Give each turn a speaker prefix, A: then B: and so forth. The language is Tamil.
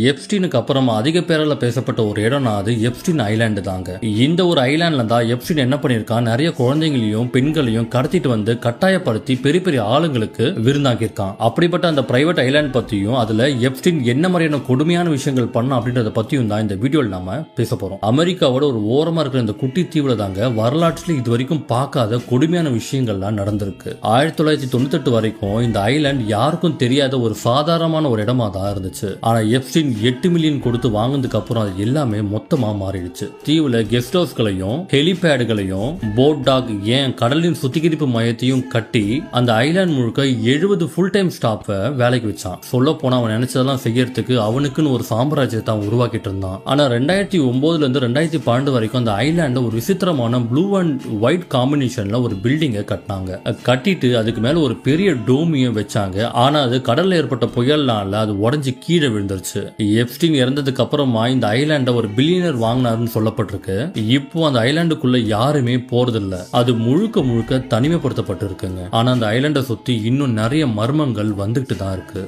A: எப்ஸ்டீனுக்கு அப்புறமா அதிக பேரால பேசப்பட்ட ஒரு இடம்னா அது எப்ஸ்டீன் ஐலாண்டு தாங்க. இந்த ஒரு ஐலாண்ட்ல தான் எப்ஸ்டீன் என்ன பண்ணிருக்கான், நிறைய குழந்தைங்களையும் பெண்களையும் கடத்திட்டு வந்து கட்டாயப்படுத்தி பெரிய பெரிய ஆளுங்களுக்கு விருந்தாக்கியிருக்கான். அப்படிப்பட்ட அந்த பிரைவேட் ஐலாண்ட் பத்தியும் அதுல எப்ஸ்டீன் என்ன மாதிரியான கொடுமையான விஷயங்கள் பண்ண அப்படின்றத பத்தியும் தான் இந்த வீடியோல நாம பேச போறோம். அமெரிக்காவோட ஒரு ஓரமா இருக்கிற இந்த குட்டி தீவுல தாங்க வரலாற்றுல இது வரைக்கும் பார்க்காத கொடுமையான விஷயங்கள்லாம் நடந்திருக்கு. 1998 வரைக்கும் இந்த ஐலாண்ட் யாருக்கும் தெரியாத ஒரு சாதாரணமான ஒரு இடமா தான் இருந்துச்சு. ஆனா எப்ஸ்டீன் 8 மில்லியன் கொடுத்து வாங்கினதுக்கு அப்புறம் அது எல்லாமே மொத்தமா மாறிடுச்சு. தீவுல கெஸ்ட் ஹவுஸ்களையும் ஹெலிபேடுகளையும் போட் டாக் ஏன் கடலின் சுத்திகரிப்பு மையத்தையும் கட்டி அந்த ஐலாண்ட் முழுக்க 70 ஃபுல் டைம் ஸ்டாஃபை வேலைக்கு வச்சான். சொல்ல போனா அவன் நினைச்சதெல்லாம் செய்யறதுக்கு அவனுக்குன்னு ஒரு சாம்ராஜ்யத்தை அவன் உருவாக்கிட்டு இருந்தான். ஆனா 2009 இருந்து 2012 வரைக்கும் அந்த ஐலாண்ட ஒரு விசித்திரமான ப்ளூ அண்ட் ஒயிட் காம்பினேஷன்ல ஒரு பில்டிங்கை கட்டினாங்க. கட்டிட்டு அதுக்கு மேல ஒரு பெரிய டோமியும் வச்சாங்க. ஆனா அது கடல்ல ஏற்பட்ட புயல்னால அது உடஞ்சி கீழே விழுந்துருச்சு. எப்ஸ்டீன் இறந்ததுக்கு அப்புறமா இந்த ஐலாண்ட ஒரு பில்லியனர் வாங்கினாருன்னு சொல்லப்பட்டிருக்கு. இப்போ அந்த ஐலாண்டுக்குள்ள யாருமே போறதில்ல. அது முழுக்க முழுக்க தனிமைப்படுத்தப்பட்டு இருக்குங்க. ஆனா அந்த ஐலாண்டை சுத்தி இன்னும் நிறைய மர்மங்கள் வந்துட்டு தான் இருக்கு.